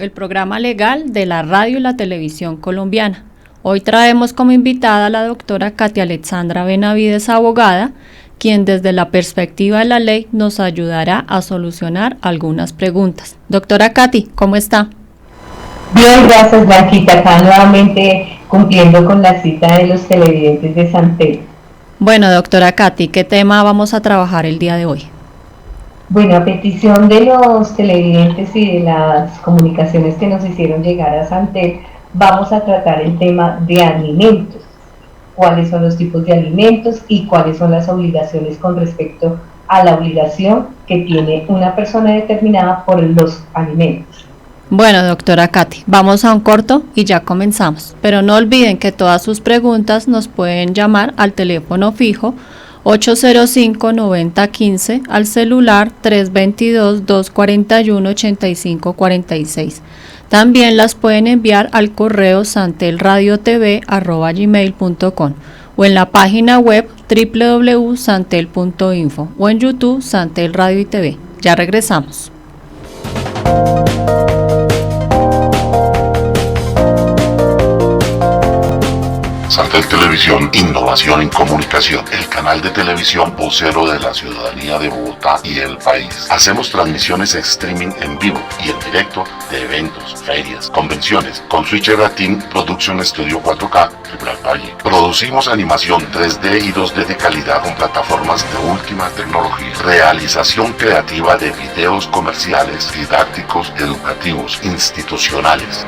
el programa legal de la radio y la televisión colombiana. Hoy traemos como invitada a la doctora Katy Alexandra Benavides, abogada, quien desde la perspectiva de la ley nos ayudará a solucionar algunas preguntas. Doctora Katy, ¿cómo está? Bien, gracias Blanquita, acá nuevamente cumpliendo con la cita de los televidentes de Santel. Bueno, doctora Katy, ¿qué tema vamos a trabajar el día de hoy? Bueno, a petición de los televidentes y de las comunicaciones que nos hicieron llegar a Santel, vamos a tratar el tema de alimentos. Cuáles son los tipos de alimentos y cuáles son las obligaciones con respecto a la obligación que tiene una persona determinada por los alimentos. Bueno, doctora Katy, vamos a un corto y ya comenzamos. Pero no olviden que todas sus preguntas nos pueden llamar al teléfono fijo 805-9015, al celular 322-241-8546. También las pueden enviar al correo santelradiotv@gmail.com o en la página web www.santel.info o en YouTube Santel Radio y TV. Ya regresamos. Santel Televisión, innovación en comunicación, el canal de televisión vocero de la ciudadanía de Bogotá y el país. Hacemos transmisiones streaming en vivo y en directo de eventos, ferias, convenciones, con Switcher Team Production Studio 4K, River Valle. Producimos animación 3D y 2D de calidad con plataformas de última tecnología. Realización creativa de videos comerciales, didácticos, educativos, institucionales.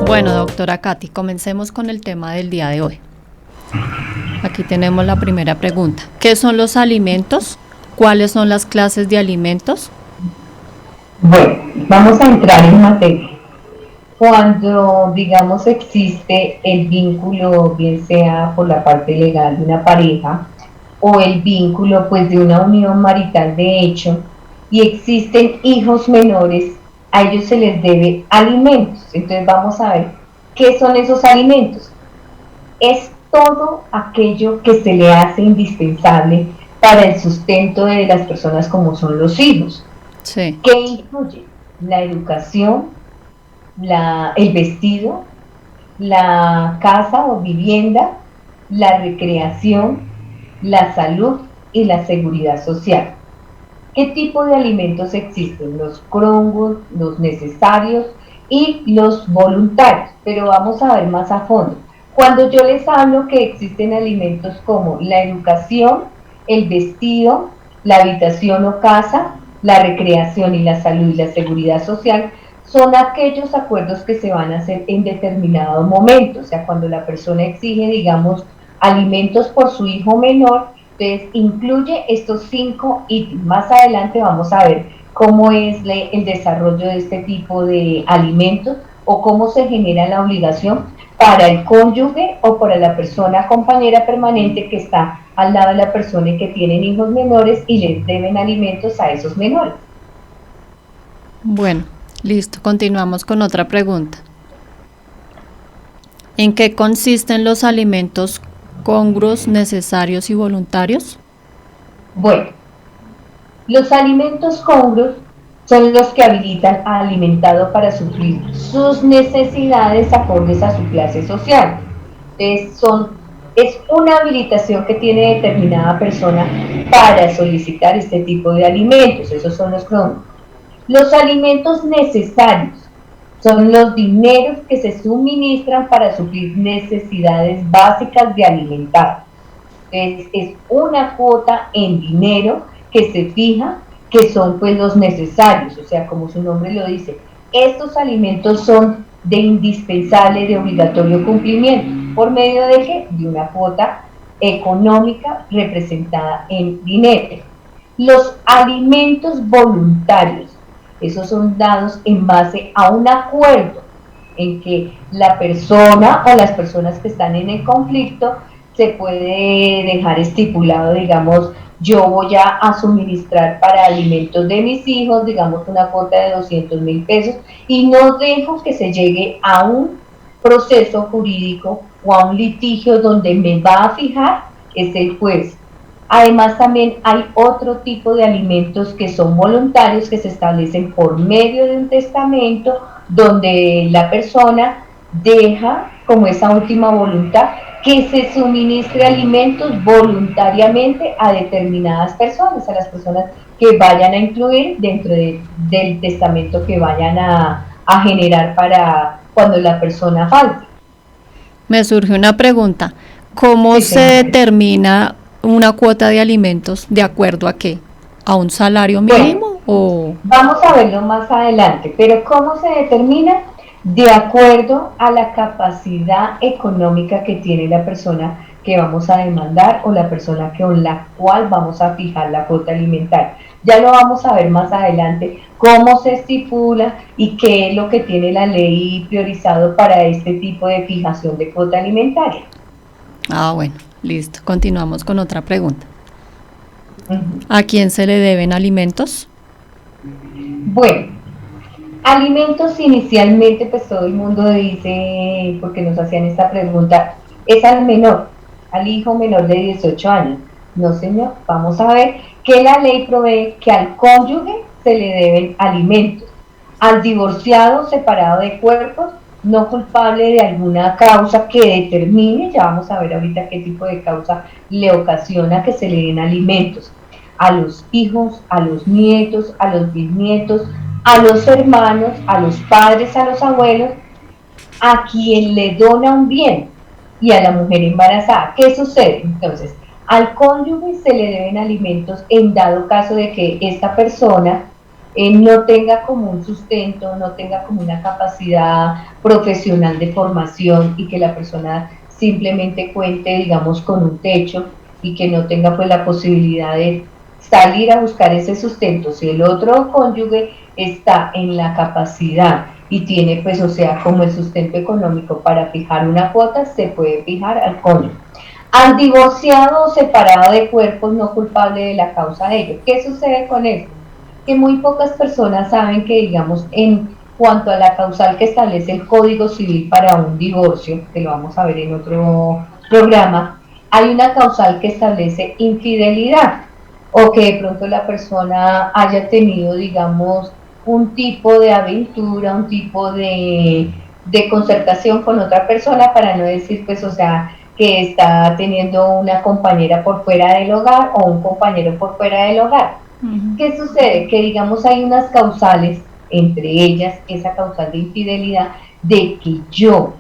Bueno, doctora Katy, comencemos con el tema del día de hoy. Aquí tenemos la primera pregunta. ¿Qué son los alimentos? ¿Cuáles son las clases de alimentos? Bueno, vamos a entrar en materia. Cuando, digamos, existe el vínculo, bien sea por la parte legal de una pareja o el vínculo pues de una unión marital de hecho, y existen hijos menores, a ellos se les debe alimentos. Entonces vamos a ver qué son esos alimentos. Es todo aquello que se le hace indispensable para el sustento de las personas como son los hijos. Sí. ¿Qué incluye? La educación, el vestido, la casa o vivienda, la recreación, la salud y la seguridad social. ¿Qué tipo de alimentos existen? Los crongos, los necesarios y los voluntarios, pero vamos a ver más a fondo. Cuando yo les hablo que existen alimentos como la educación, el vestido, la habitación o casa, la recreación y la salud y la seguridad social, son aquellos acuerdos que se van a hacer en determinado momento, o sea, cuando la persona exige, digamos, alimentos por su hijo menor, entonces incluye estos 5 ítems. Más adelante vamos a ver cómo es el desarrollo de este tipo de alimentos o cómo se genera la obligación para el cónyuge o para la persona compañera permanente que está al lado de la persona y que tienen hijos menores y les deben alimentos a esos menores. Bueno, listo, continuamos con otra pregunta. ¿En qué consisten los alimentos congruos, necesarios y voluntarios? Bueno, los alimentos congruos son los que habilitan al alimentado para suplir sus necesidades acordes a su clase social. Entonces, es una habilitación que tiene determinada persona para solicitar este tipo de alimentos. Esos son los congruos. Los alimentos necesarios son los dineros que se suministran para suplir necesidades básicas de alimentar. Entonces, es una cuota en dinero que se fija, que son pues los necesarios, o sea, como su nombre lo dice, estos alimentos son de indispensable, de obligatorio cumplimiento, ¿por medio de qué? De una cuota económica representada en dinero. Los alimentos voluntarios, esos son dados en base a un acuerdo en que la persona o las personas que están en el conflicto se puede dejar estipulado, digamos, yo voy a suministrar para alimentos de mis hijos, digamos, una cuota de 200.000 pesos, y no dejo que se llegue a un proceso jurídico o a un litigio donde me va a fijar es el juez. Además, también hay otro tipo de alimentos que son voluntarios, que se establecen por medio de un testamento, donde la persona deja como esa última voluntad que se suministre alimentos voluntariamente a determinadas personas, a las personas que vayan a incluir dentro del testamento que vayan a generar para cuando la persona falte. Me surge una pregunta. ¿Cómo Sí, se determina una cuota de alimentos? ¿De acuerdo a qué? ¿A un salario mínimo o...? Vamos a verlo más adelante, pero ¿cómo se determina? De acuerdo a la capacidad económica que tiene la persona que vamos a demandar o la persona con la cual vamos a fijar la cuota alimentaria. Ya lo vamos a ver más adelante, cómo se estipula y qué es lo que tiene la ley priorizado para este tipo de fijación de cuota alimentaria. Ah, bueno, listo. Continuamos con otra pregunta. ¿A quién se le deben alimentos? Bueno, alimentos inicialmente, pues todo el mundo dice, porque nos hacían esta pregunta, es al menor, al hijo menor de 18 años. No, señor, vamos a ver que la ley provee que al cónyuge se le deben alimentos, al divorciado separado de cuerpos, no culpable de alguna causa que determine, ya vamos a ver ahorita qué tipo de causa le ocasiona que se le den alimentos, a los hijos, a los nietos, a los bisnietos, a los hermanos, a los padres, a los abuelos, a quien le dona un bien y a la mujer embarazada. ¿Qué sucede? Entonces, al cónyuge se le deben alimentos en dado caso de que esta persona no tenga como un sustento, no tenga como una capacidad profesional de formación y que la persona simplemente cuente, digamos, con un techo y que no tenga pues la posibilidad de salir a buscar ese sustento. Si el otro cónyuge está en la capacidad y tiene pues, o sea, como el sustento económico para fijar una cuota, se puede fijar al cónyuge. Al divorciado o separado de cuerpos no culpable de la causa de ello. ¿Qué sucede con esto? Que muy pocas personas saben que, digamos, en cuanto a la causal que establece el Código Civil para un divorcio, que lo vamos a ver en otro programa, hay una causal que establece infidelidad, o que de pronto la persona haya tenido, digamos, un tipo de aventura, un tipo de concertación con otra persona, para no decir, pues, o sea, que está teniendo una compañera por fuera del hogar o un compañero por fuera del hogar. ¿Qué sucede? Que digamos hay unas causales, entre ellas esa causal de infidelidad, de que yo,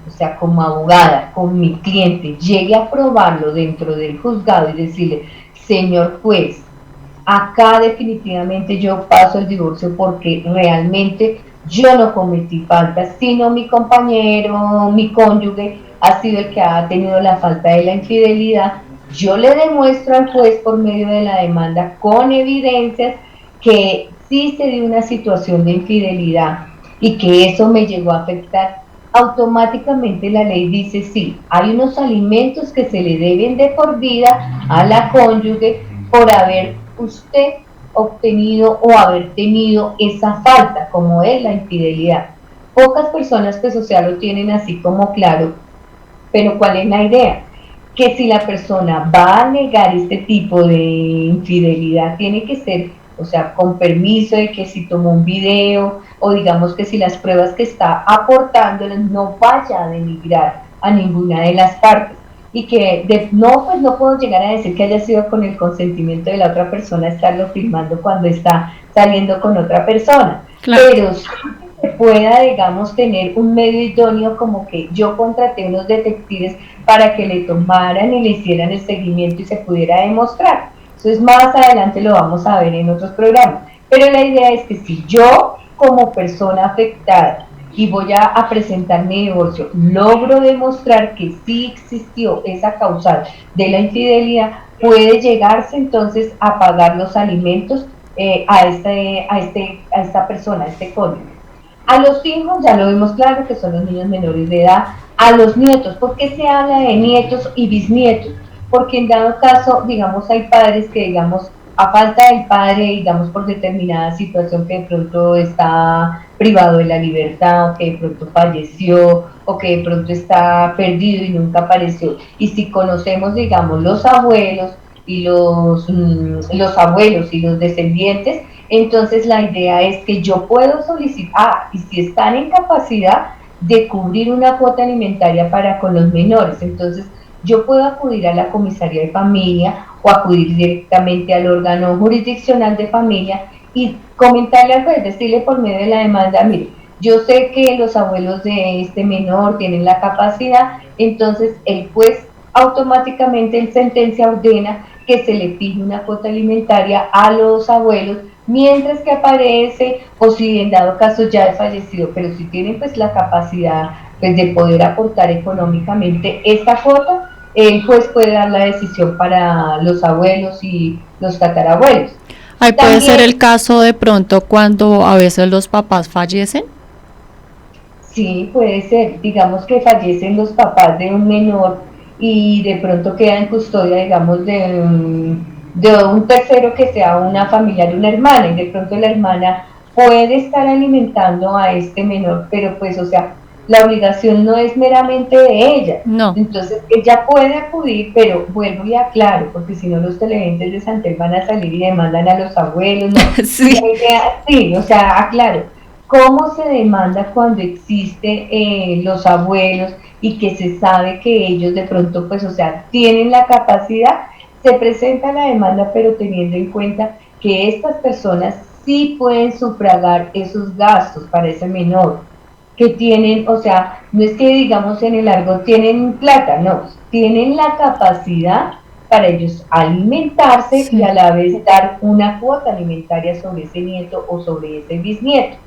o sea, como abogada, con mi cliente, llegue a probarlo dentro del juzgado y decirle, señor juez, acá definitivamente yo paso el divorcio porque realmente yo no cometí faltas, sino mi compañero, mi cónyuge ha sido el que ha tenido la falta de la infidelidad. Yo le demuestro al juez por medio de la demanda con evidencias que sí se dio una situación de infidelidad y que eso me llegó a afectar. Automáticamente la ley dice sí, hay unos alimentos que se le deben de por vida a la cónyuge por haber usted obtenido o haber tenido esa falta, como es la infidelidad. Pocas personas, pues, o sea, lo tienen así como claro, pero ¿cuál es la idea? Que si la persona va a negar este tipo de infidelidad, tiene que ser, o sea, con permiso de que si tomó un video o digamos que si las pruebas que está aportando no vaya a denigrar a ninguna de las partes y que no, pues no puedo llegar a decir que haya sido con el consentimiento de la otra persona estarlo filmando cuando está saliendo con otra persona, claro. Pero sí que se pueda, digamos, tener un medio idóneo, como que yo contraté unos detectives para que le tomaran y le hicieran el seguimiento y se pudiera demostrar. Entonces más adelante lo vamos a ver en otros programas, pero la idea es que si yo como persona afectada y voy a presentar mi divorcio, logro demostrar que sí existió esa causal de la infidelidad, puede llegarse entonces a pagar los alimentos a esta persona, a este cónyuge. A los hijos, ya lo vimos claro que son los niños menores de edad. A los nietos, ¿por qué se habla de nietos y bisnietos? Porque en dado caso, digamos, hay padres que, digamos, a falta del padre, digamos, por determinada situación que de pronto está privado de la libertad, o que de pronto falleció, o que de pronto está perdido y nunca apareció. Y si conocemos, digamos, los abuelos y los abuelos y los descendientes, entonces la idea es que yo puedo solicitar, y si están en capacidad de cubrir una cuota alimentaria para con los menores, entonces yo puedo acudir a la comisaría de familia o acudir directamente al órgano jurisdiccional de familia y comentarle al juez, decirle por medio de la demanda, mire, yo sé que los abuelos de este menor tienen la capacidad, entonces el juez automáticamente en sentencia ordena que se le fije una cuota alimentaria a los abuelos mientras que aparece, o si en dado caso ya es fallecido, pero si tienen pues la capacidad pues de poder aportar económicamente esta cuota, el juez puede dar la decisión para los abuelos y los tatarabuelos. Ahí puede ser el caso de pronto cuando a veces los papás fallecen. Sí, puede ser, digamos que fallecen los papás de un menor y de pronto queda en custodia, digamos, de un tercero que sea una familiar, una hermana, y de pronto la hermana puede estar alimentando a este menor, pero pues, o sea, la obligación no es meramente de ella. No. Entonces, ella puede acudir, pero vuelvo y aclaro, porque si no los televidentes de Santel van a salir y demandan a los abuelos, ¿no? Sí. Sí, o sea, aclaro. ¿Cómo se demanda cuando existe los abuelos y que se sabe que ellos de pronto, pues, o sea, tienen la capacidad? Se presenta la demanda, pero teniendo en cuenta que estas personas sí pueden sufragar esos gastos para ese menor, que tienen, o sea, no es que digamos en el largo tienen plata, no, tienen la capacidad para ellos alimentarse Sí. y a la vez dar una cuota alimentaria sobre ese nieto o sobre ese bisnieto.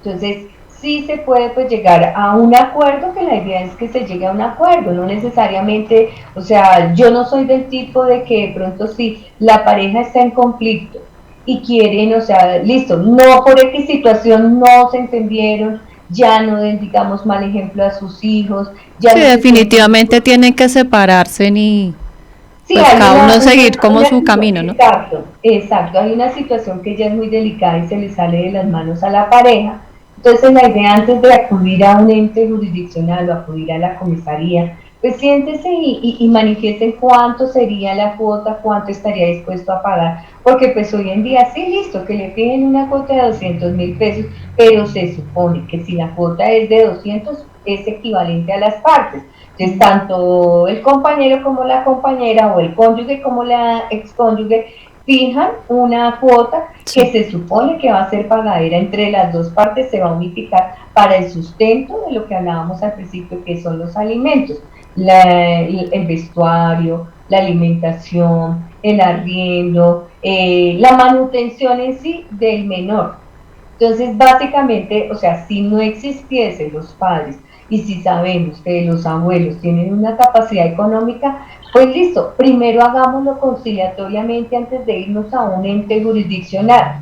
Entonces, sí se puede pues llegar a un acuerdo, que la idea es que se llegue a un acuerdo, no necesariamente, o sea, yo no soy del tipo de que de pronto si la pareja está en conflicto y quieren, o sea, listo, no por X situación no se entendieron, ya no den, digamos, mal ejemplo a sus hijos, ya Sí, no definitivamente tienen que separarse y sí, pues hay cada uno seguir como su situación, camino, ¿no? exacto, exacto, hay una situación que ya es muy delicada y se le sale de las manos a la pareja. Entonces la idea antes de acudir a un ente jurisdiccional o acudir a la comisaría, pues siéntese y manifiesten cuánto sería la cuota, cuánto estaría dispuesto a pagar, porque pues hoy en día sí, listo, que le piden una cuota de 200.000 pesos, pero se supone que si la cuota es de 200 es equivalente a las partes. Entonces, tanto el compañero como la compañera o el cónyuge como la excónyuge fijan una cuota que se supone que va a ser pagadera entre las dos partes, se va a unificar para el sustento de lo que hablábamos al principio, que son los alimentos, el vestuario, la alimentación, el arriendo, la manutención en sí del menor. Entonces, básicamente, o sea, si no existiesen los padres y si sabemos que los abuelos tienen una capacidad económica, pues listo, primero hagámoslo conciliatoriamente antes de irnos a un ente jurisdiccional.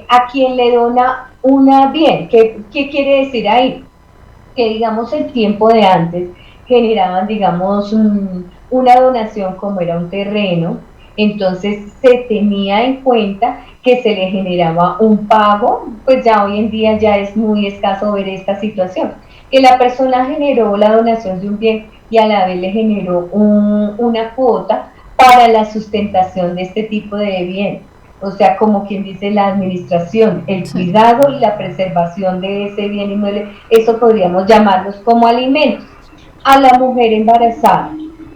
A quien le dona una bien, ¿qué quiere decir ahí? Que digamos el tiempo de antes generaban, digamos, una donación como era un terreno, entonces se tenía en cuenta que se le generaba un pago, pues ya hoy en día ya es muy escaso ver esta situación, que la persona generó la donación de un bien y a la vez le generó una cuota para la sustentación de este tipo de bien. O sea, como quien dice la administración, el cuidado y la preservación de ese bien inmueble, eso podríamos llamarlos como alimentos. A la mujer embarazada,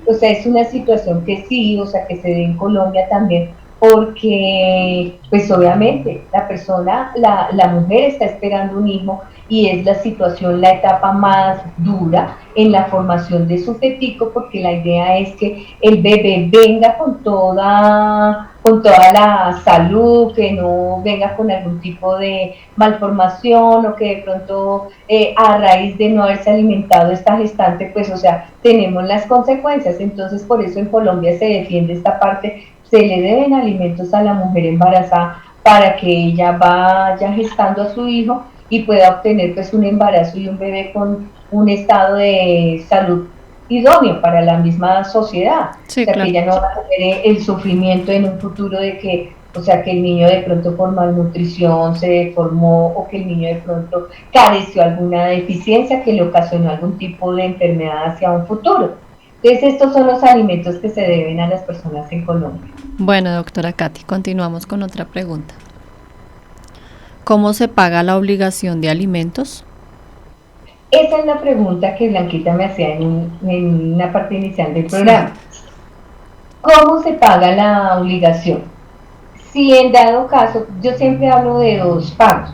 o sea, es una situación que sí, o sea, que se ve en Colombia también, porque pues obviamente la persona, la mujer está esperando un hijo y es la situación, la etapa más dura en la formación de su fetico, porque la idea es que el bebé venga con toda la salud, que no venga con algún tipo de malformación o que de pronto a raíz de no haberse alimentado esta gestante, pues o sea, tenemos las consecuencias. Entonces por eso en Colombia se defiende esta parte, se le deben alimentos a la mujer embarazada para que ella vaya gestando a su hijo y pueda obtener pues un embarazo y un bebé con un estado de salud idóneo para la misma sociedad. Sí, O sea, claro. que ella no va a tener el sufrimiento en un futuro de que, o sea, que el niño de pronto por malnutrición se deformó o que el niño de pronto careció alguna deficiencia que le ocasionó algún tipo de enfermedad hacia un futuro. Entonces, estos son los alimentos que se deben a las personas en Colombia. Bueno, doctora Katy, continuamos con otra pregunta. ¿Cómo se paga la obligación de alimentos? Esa es la pregunta que Blanquita me hacía en una parte inicial del programa. ¿Cómo se paga la obligación? Si en dado caso, yo siempre hablo de dos pagos.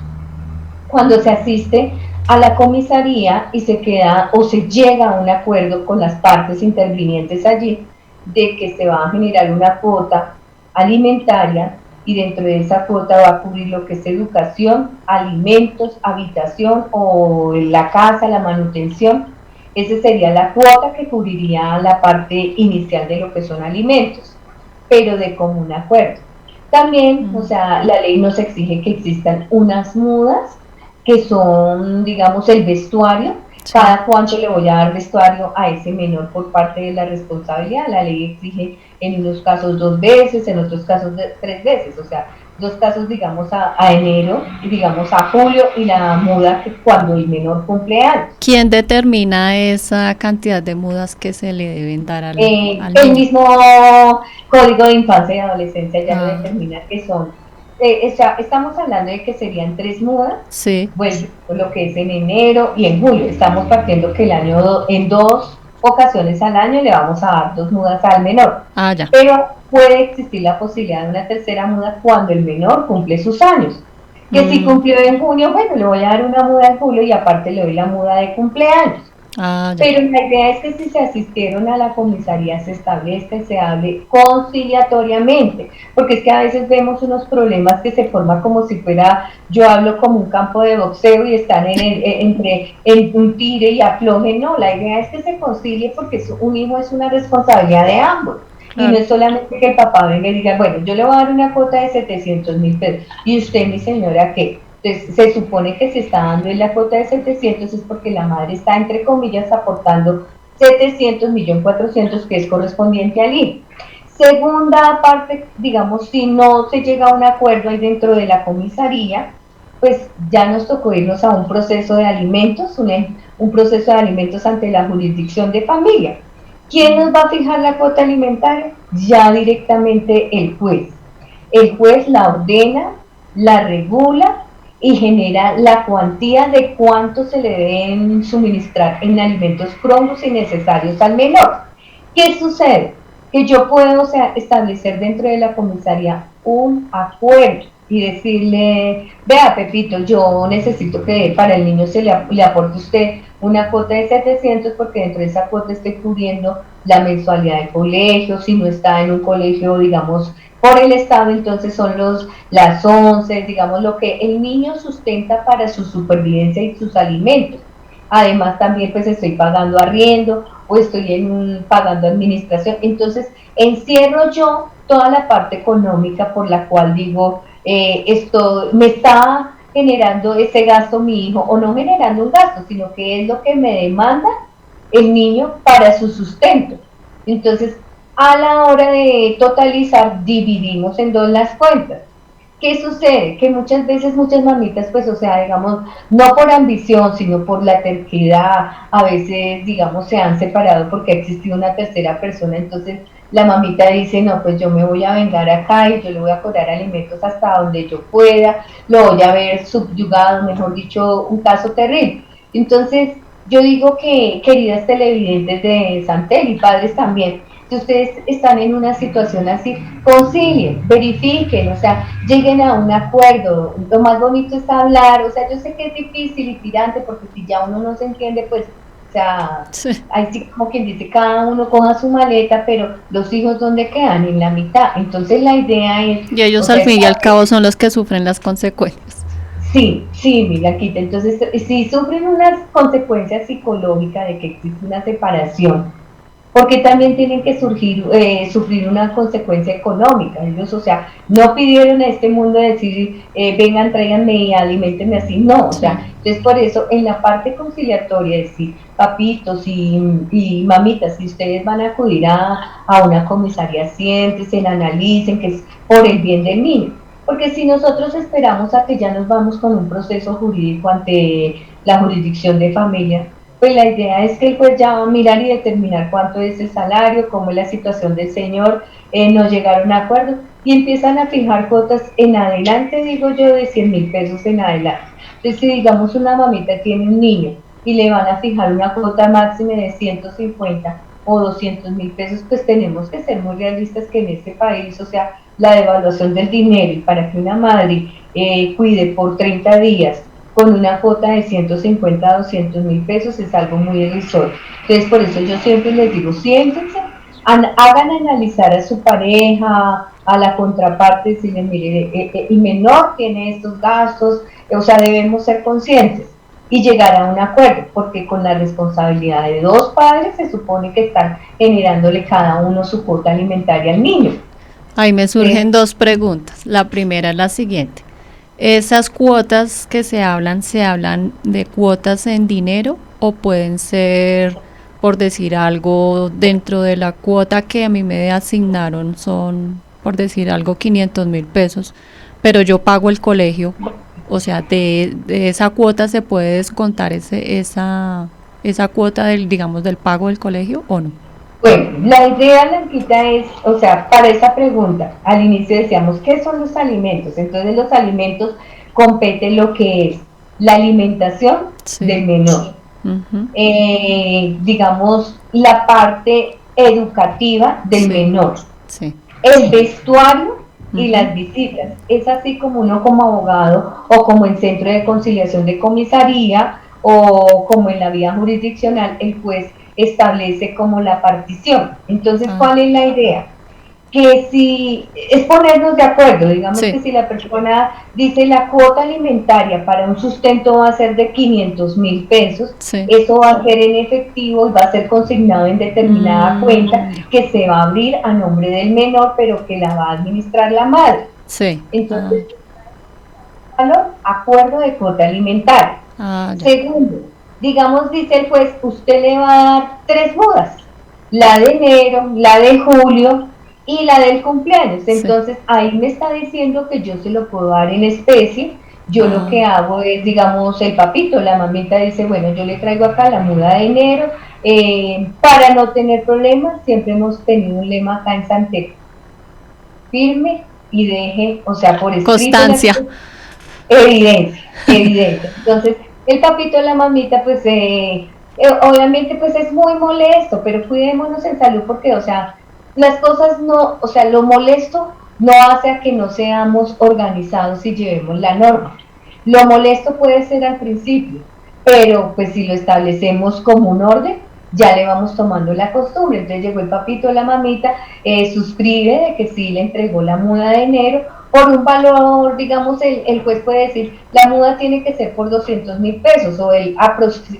Cuando se asiste a la comisaría y se queda o se llega a un acuerdo con las partes intervinientes allí de que se va a generar una cuota alimentaria y dentro de esa cuota va a cubrir lo que es educación, alimentos, habitación o la casa, la manutención. Esa sería la cuota que cubriría la parte inicial de lo que son alimentos, pero de común acuerdo. También, o sea, la ley nos exige que existan unas mudas que son, digamos, el vestuario. Cada cuánto le voy a dar vestuario a ese menor por parte de la responsabilidad. La ley exige en unos casos 2 veces, en otros casos 3 veces. O sea, 2 casos, digamos, a enero, y digamos a julio, y la muda que cuando el menor cumple años. ¿Quién determina esa cantidad de mudas que se le deben dar al El niño? mismo Código de Infancia y Adolescencia ya lo determina que son. Estamos hablando de que serían 3 mudas, Sí. pues lo que es en enero y en julio. Estamos partiendo que el año en 2 ocasiones al año le vamos a dar 2 mudas al menor. Ya. Pero puede existir la posibilidad de una tercera muda cuando el menor cumple sus años. Que si cumplió en junio, bueno, le voy a dar una muda en julio y aparte le doy la muda de cumpleaños. Ya. Pero la idea es que si se asistieron a la comisaría se establezca y se hable conciliatoriamente, porque es que a veces vemos unos problemas que se forman como si fuera, yo hablo como un campo de boxeo y están entre un tire y afloje. No, la idea es que se concilie porque un hijo es una responsabilidad de ambos. Y no es solamente que el papá venga y diga, bueno, yo le voy a dar una cuota de 700.000 pesos. Y usted, mi señora, ¿qué? Entonces, se supone que se está dando en la cuota de 700 es porque la madre está, entre comillas, aportando 700, 1.400.000, que es correspondiente al hijo. Segunda parte, digamos, si no se llega a un acuerdo ahí dentro de la comisaría, pues ya nos tocó irnos a un proceso de alimentos, un proceso de alimentos ante la jurisdicción de familia. ¿Quién nos va a fijar la cuota alimentaria? Ya directamente el juez. El juez la ordena, la regula y genera la cuantía de cuánto se le deben suministrar en alimentos cromos y necesarios al menor. ¿Qué sucede? Que yo puedo, o sea, establecer dentro de la comisaría un acuerdo y decirle, vea Pepito, yo necesito que para el niño se le aporte usted una cuota de 700 porque dentro de esa cuota estoy cubriendo la mensualidad del colegio, si no está en un colegio, digamos, por el Estado, entonces son las 11, digamos, lo que el niño sustenta para su supervivencia y sus alimentos. Además también pues estoy pagando arriendo o estoy pagando administración, entonces encierro yo toda la parte económica por la cual digo, esto me está generando ese gasto mi hijo, o no generando un gasto, sino que es lo que me demanda el niño para su sustento. Entonces, a la hora de totalizar, dividimos en 2 las cuentas. ¿Qué sucede? Que muchas veces muchas mamitas, pues, o sea, digamos, no por ambición, sino por la terquedad, a veces, digamos, se han separado porque ha existido una tercera persona, entonces la mamita dice, no, pues yo me voy a vengar acá y yo le voy a cobrar alimentos hasta donde yo pueda, lo voy a ver subyugado, mejor dicho, un caso terrible. Entonces, yo digo que, queridas televidentes de Santel y padres también, Si ustedes están en una situación así, concilien, verifiquen, o sea, lleguen a un acuerdo. Lo más bonito es hablar, o sea, yo sé que es difícil y tirante, porque si ya uno no se entiende, pues, o sea, Sí. ahí sí como quien dice, cada uno coja su maleta, pero los hijos ¿dónde quedan? En la mitad. Entonces la idea es, Y o ellos al sea, fin y al cabo son los que sufren las consecuencias. sí, sí, mira, Quita. Entonces, si sufren unas consecuencias psicológicas de que existe una separación, porque también tienen que sufrir una consecuencia económica. Ellos, o sea, no pidieron a este mundo decir, vengan, tráiganme y alimentenme así, no, o Sí. sea, entonces por eso en la parte conciliatoria, decir, papitos y mamitas, si ustedes van a acudir a una comisaría, siéntense, analicen, que es por el bien del niño. Porque si nosotros esperamos a que ya nos vamos con un proceso jurídico ante la jurisdicción de familia, pues la idea es que el juez ya va a mirar y determinar cuánto es el salario, cómo es la situación del señor, no llegaron a acuerdo y empiezan a fijar cuotas en adelante, digo yo, de 100.000 pesos en adelante. Entonces, si digamos una mamita tiene un niño y le van a fijar una cuota máxima de 150 o 200.000 pesos, pues tenemos que ser muy realistas que en este país, o sea, la devaluación del dinero y para que una madre cuide por 30 días con una cuota de 150 a 200.000 pesos es algo muy irrisorio. Entonces, por eso yo siempre les digo, siéntense, hagan analizar a su pareja, a la contraparte, decirle, mire, el menor tiene estos gastos, o sea, debemos ser conscientes y llegar a un acuerdo, porque con la responsabilidad de dos padres se supone que están generándole cada uno su cuota alimentaria al niño. Ahí me surgen dos preguntas. La primera es la siguiente. ¿Esas cuotas que se hablan de cuotas en dinero o pueden ser, por decir algo, dentro de la cuota que a mí me asignaron son, por decir algo, 500.000 pesos, pero yo pago el colegio? O sea, de esa cuota se puede descontar esa cuota del, digamos, del pago del colegio o no. Bueno, la idea, Blanquita, es, o sea, para esa pregunta, al inicio decíamos, ¿qué son los alimentos? Entonces, los alimentos compete lo que es la alimentación Sí. del menor, Ujú. digamos, la parte educativa del Sí. menor, Sí. el vestuario y Ujú. las visitas. Es así como uno como abogado o como en centro de conciliación de comisaría o como en la vía jurisdiccional, el juez establece como la partición. Entonces, Ah, ¿cuál es la idea? Que si es ponernos de acuerdo, digamos que sí, si la persona dice la cuota alimentaria para un sustento va a ser de 500.000 pesos, sí. eso va a ser en efectivo y va a ser consignado en determinada cuenta Ya. que se va a abrir a nombre del menor, pero que la va a administrar la madre. Sí. Entonces, valor, acuerdo de cuota alimentaria. Ya. Segundo, digamos, dice el juez, usted le va a dar 3 mudas, la de enero, la de julio y la del cumpleaños. Sí. Entonces, ahí me está diciendo que yo se lo puedo dar en especie. Yo lo que hago es, digamos, el papito, la mamita dice, bueno, yo le traigo acá la muda de enero, para no tener problemas, siempre hemos tenido un lema acá en Santeca, firme y deje, o sea, por escrito, Constancia. evidencia, evidencia. Entonces, el papito de la mamita, pues, obviamente, pues es muy molesto, pero cuidémonos en salud porque, o sea, las cosas no, o sea, lo molesto no hace a que no seamos organizados y llevemos la norma. Lo molesto puede ser al principio, pero pues si lo establecemos como un orden, ya le vamos tomando la costumbre. Entonces llegó el papito de la mamita, suscribe de que sí le entregó la muda de enero, por un valor, digamos, el juez puede decir, la muda tiene que ser por 200.000 pesos o él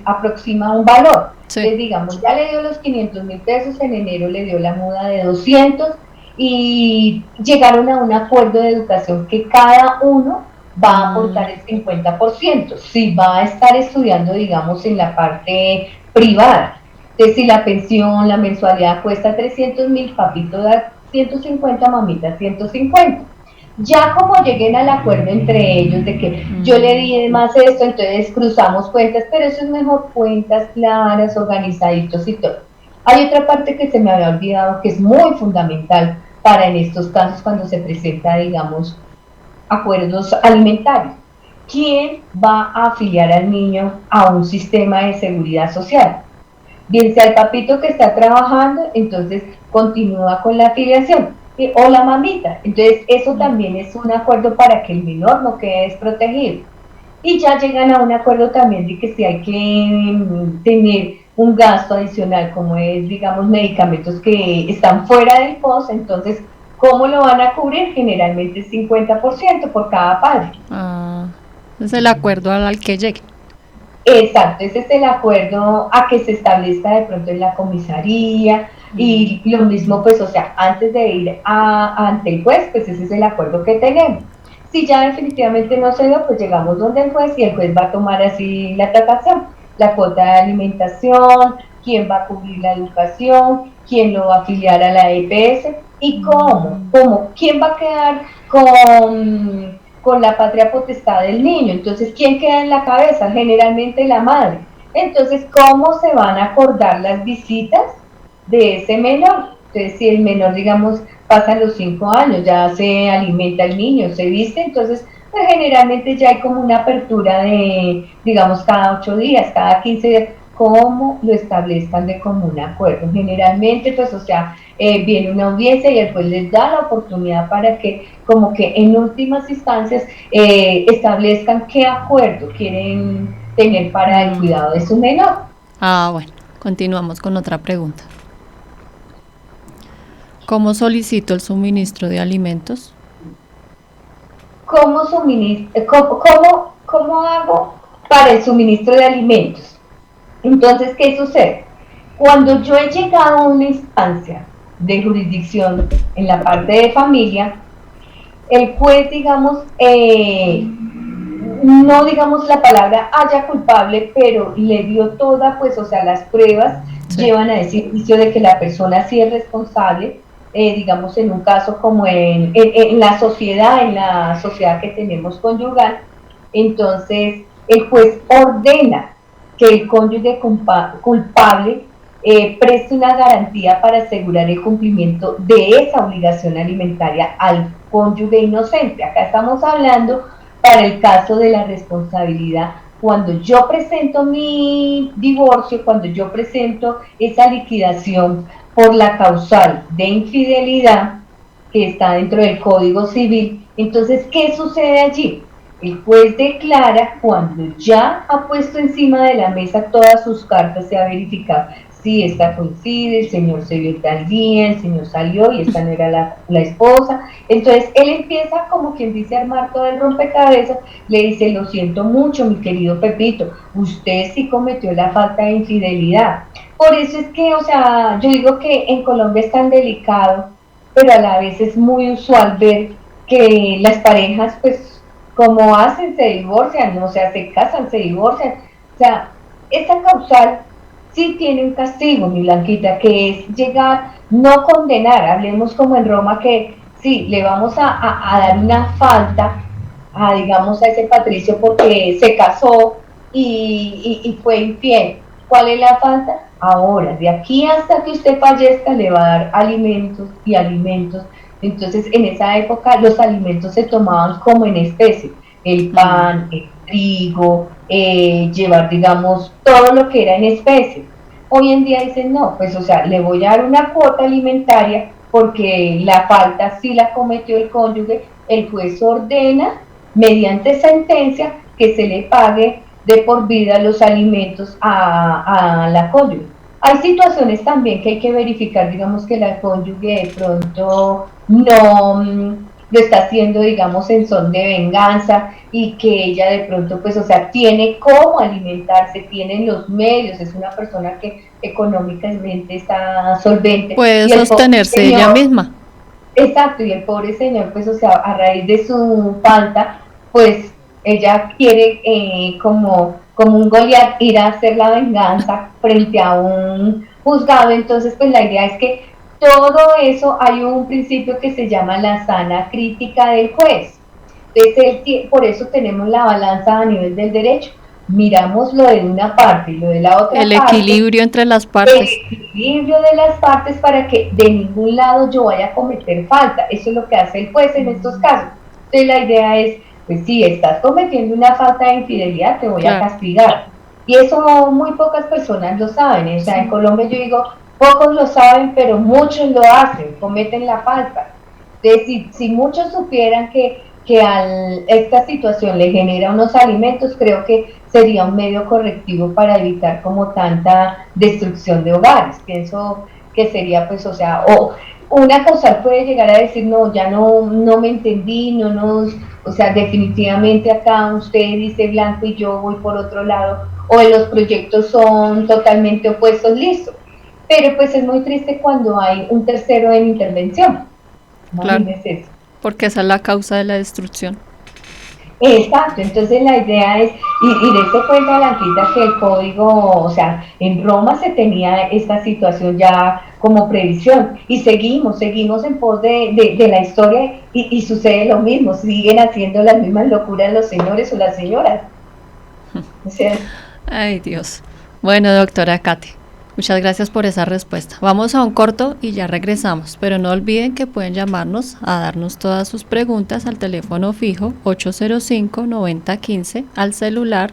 aproxima un valor. Sí. Entonces, digamos, ya le dio los 500.000 pesos, en enero le dio la muda de 200 y llegaron a un acuerdo de educación que cada uno va a aportar el 50%, si va a estar estudiando, digamos, en la parte privada. Entonces, si la pensión, la mensualidad cuesta 300.000, papito da 150, mamita 150. Ya como lleguen al acuerdo entre ellos de que yo le di más esto, entonces cruzamos cuentas, pero eso es mejor, cuentas claras, organizaditos y todo. Hay otra parte que se me había olvidado que es muy fundamental para en estos casos cuando se presenta, digamos, acuerdos alimentarios. ¿Quién va a afiliar al niño a un sistema de seguridad social? Bien sea el papito que está trabajando, entonces continúa con la afiliación, o la mamita. Entonces eso también es un acuerdo para que el menor no quede desprotegido. Y ya llegan a un acuerdo también de que si hay que tener un gasto adicional, como es, digamos, medicamentos que están fuera del POS, entonces, ¿cómo lo van a cubrir? Generalmente 50% por cada padre. Es el acuerdo al que llegue. Exacto, ese es el acuerdo a que se establezca de pronto en la comisaría, y lo mismo, pues, o sea, antes de ir ante el juez, pues ese es el acuerdo que tenemos. Si ya definitivamente no se dio, pues llegamos donde el juez y el juez va a tomar así la tratación, la cuota de alimentación, quién va a cubrir la educación, quién lo va a afiliar a la EPS y cómo, quién va a quedar con la patria potestad del niño. Entonces, ¿quién queda en la cabeza? Generalmente la madre. Entonces, ¿cómo se van a acordar las visitas de ese menor? Entonces, si el menor, digamos, pasa los 5 años, ya se alimenta el niño, se viste, entonces, pues generalmente ya hay como una apertura de, digamos, cada 8 días, cada 15 días, cómo lo establezcan de común acuerdo. Generalmente, pues, o sea, viene una audiencia y el juez les da la oportunidad para que, como que en últimas instancias, establezcan qué acuerdo quieren tener para el cuidado de su menor. Bueno, continuamos con otra pregunta. ¿Cómo solicito el suministro de alimentos? ¿Cómo hago para el suministro de alimentos? Entonces, ¿qué sucede? Cuando yo he llegado a una instancia de jurisdicción en la parte de familia, el juez, digamos, no digamos la palabra haya culpable, pero le dio toda, pues, o sea, las pruebas llevan a decir juicio de que la persona sí es responsable, digamos, en un caso como en la sociedad que tenemos conyugal. Entonces el juez ordena que el cónyuge culpable preste una garantía para asegurar el cumplimiento de esa obligación alimentaria al cónyuge inocente. Acá estamos hablando para el caso de la responsabilidad. Cuando yo presento mi divorcio, cuando yo presento esa liquidación por la causal de infidelidad que está dentro del Código Civil, entonces, ¿qué sucede allí? El juez declara cuando ya ha puesto encima de la mesa todas sus cartas, se ha verificado si esta coincide, el señor se vio tal día, el señor salió y esta no era la esposa. Entonces él empieza, como quien dice, a armar todo el rompecabezas, le dice: lo siento mucho, mi querido Pepito, usted sí cometió la falta de infidelidad. Por eso es que, o sea, yo digo que en Colombia es tan delicado, pero a la vez es muy usual ver que las parejas, pues, como hacen, se divorcian, o sea, se casan, se divorcian. O sea, esta causal sí tiene un castigo, mi Blanquita, que es llegar, no condenar, hablemos como en Roma, que sí, le vamos a dar una falta, digamos, a ese Patricio porque se casó y fue infiel. ¿Cuál es la falta? Ahora, de aquí hasta que usted fallezca, le va a dar alimentos y alimentos. Entonces, en esa época, los alimentos se tomaban como en especie: el pan, el trigo, llevar, digamos, todo lo que era en especie. Hoy en día dicen: no, pues, o sea, le voy a dar una cuota alimentaria porque la falta sí la cometió el cónyuge. El juez ordena, mediante sentencia, que se le pague de por vida los alimentos a la cónyuge. Hay situaciones también que hay que verificar, digamos, que la cónyuge de pronto no lo está haciendo, digamos, en son de venganza, y que ella de pronto, pues, o sea, tiene cómo alimentarse, tiene los medios, es una persona que económicamente está solvente. Puede sostenerse ella misma. Exacto, y el pobre señor, pues, o sea, a raíz de su falta, pues, ella quiere como un Goliat ir a hacer la venganza frente a un juzgado. Entonces, pues, la idea es que todo eso, hay un principio que se llama la sana crítica del juez. Entonces, por eso tenemos la balanza a nivel del derecho. Miramos lo de una parte y lo de la otra parte. El equilibrio entre las partes. El equilibrio de las partes para que de ningún lado yo vaya a cometer falta. Eso es lo que hace el juez en estos casos. Entonces la idea es, pues si estás cometiendo una falta de infidelidad, te voy a castigar. Y eso muy pocas personas lo saben. O sea, en Colombia yo digo, pocos lo saben, pero muchos lo hacen, cometen la falta. Entonces, si muchos supieran que esta situación le genera unos alimentos, creo que sería un medio correctivo para evitar como tanta destrucción de hogares. Pienso que sería pues, o sea, o una causal puede llegar a decir, no, ya no me entendí, no nos, o sea, definitivamente acá usted dice blanco y yo voy por otro lado, o los proyectos son totalmente opuestos, listo. Pero pues es muy triste cuando hay un tercero en intervención. Claro, Imagínese eso. porque esa es la causa de la destrucción. Exacto, entonces la idea es, y dése cuenta, Blanquita, que el código, o sea, en Roma se tenía esta situación ya como previsión, y seguimos en pos de la historia, y sucede lo mismo, siguen haciendo las mismas locuras los señores o las señoras. O sea, Ay, Dios. Bueno, doctora Katy, muchas gracias por esa respuesta. Vamos a un corto y ya regresamos, pero no olviden que pueden llamarnos a darnos todas sus preguntas al teléfono fijo 805-9015, al celular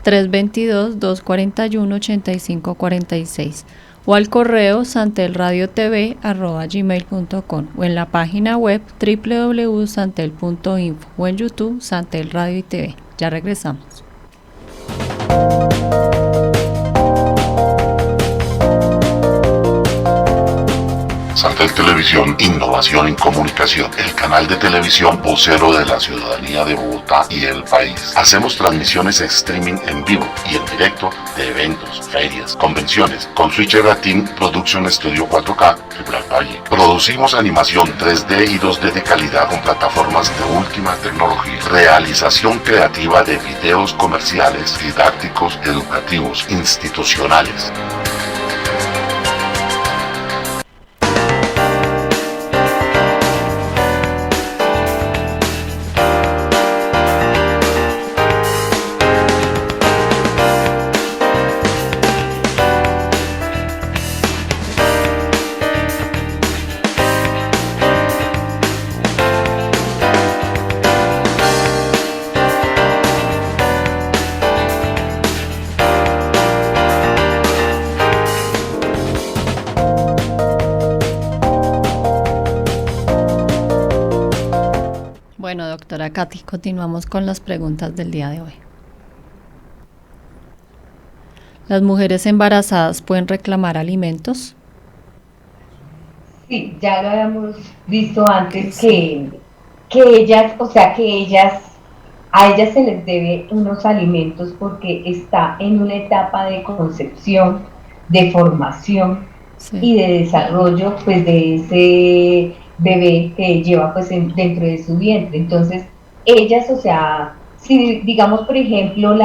322-241-8546 o al correo santelradiotv@gmail.com o en la página web www.santel.info o en YouTube Santel Radio y TV. Ya regresamos. Santel Televisión, innovación en comunicación, el canal de televisión vocero de la ciudadanía de Bogotá y el país. Hacemos transmisiones streaming en vivo y en directo de eventos, ferias, convenciones, con Switcher Team Production Studio 4K, Tribunal Valle. Producimos animación 3D y 2D de calidad con plataformas de última tecnología. Realización creativa de videos comerciales, didácticos, educativos, institucionales. Bueno, doctora Katy, continuamos con las preguntas del día de hoy. ¿Las mujeres embarazadas pueden reclamar alimentos? sí, ya lo habíamos visto antes que ellas, o sea, a ellas se les debe unos alimentos porque está en una etapa de concepción, de formación Sí. y de desarrollo pues de ese bebé que lleva pues dentro de su vientre. Entonces ellas, o sea, si digamos por ejemplo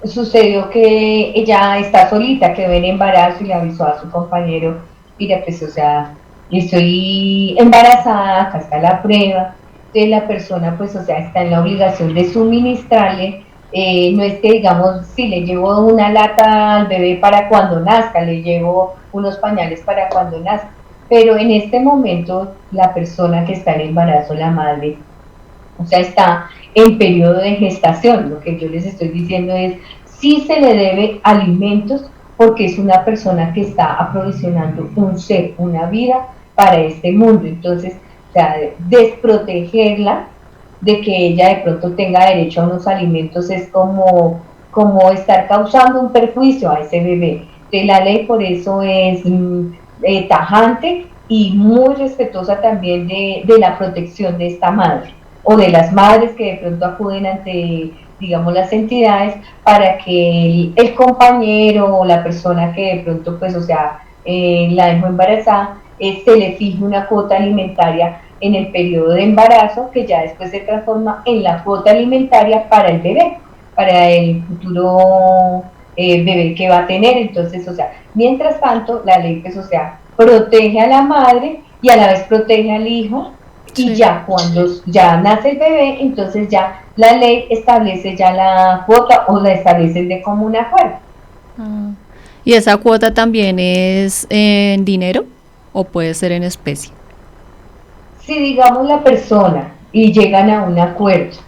sucedió que ella está solita, quedó en embarazo y le avisó a su compañero, mira pues o sea, estoy embarazada, acá está la prueba. Entonces la persona pues o sea está en la obligación de suministrarle, no es que digamos si le llevo una lata al bebé para cuando nazca, le llevo unos pañales para cuando nazca, pero en este momento la persona que está en embarazo, la madre, o sea está en periodo de gestación. Lo que yo les estoy diciendo es sí se le debe alimentos porque es una persona que está aprovisionando un ser, una vida para este mundo. Entonces, o sea, desprotegerla de que ella de pronto tenga derecho a unos alimentos es como estar causando un perjuicio a ese bebé. De la ley por eso es tajante y muy respetuosa también de la protección de esta madre o de las madres que de pronto acuden ante, digamos, las entidades para que el compañero o la persona que de pronto, pues, o sea, la dejó embarazada, se le fije una cuota alimentaria en el periodo de embarazo que ya después se transforma en la cuota alimentaria para el bebé, para el futuro bebé que va a tener. Entonces, o sea, mientras tanto, la ley, pues, o sea, protege a la madre y a la vez protege al hijo. Y ya cuando ya nace el bebé, entonces ya la ley establece ya la cuota o la establece de común acuerdo. ¿Y esa cuota también es en dinero o puede ser en especie? Si digamos la persona y llegan a un acuerdo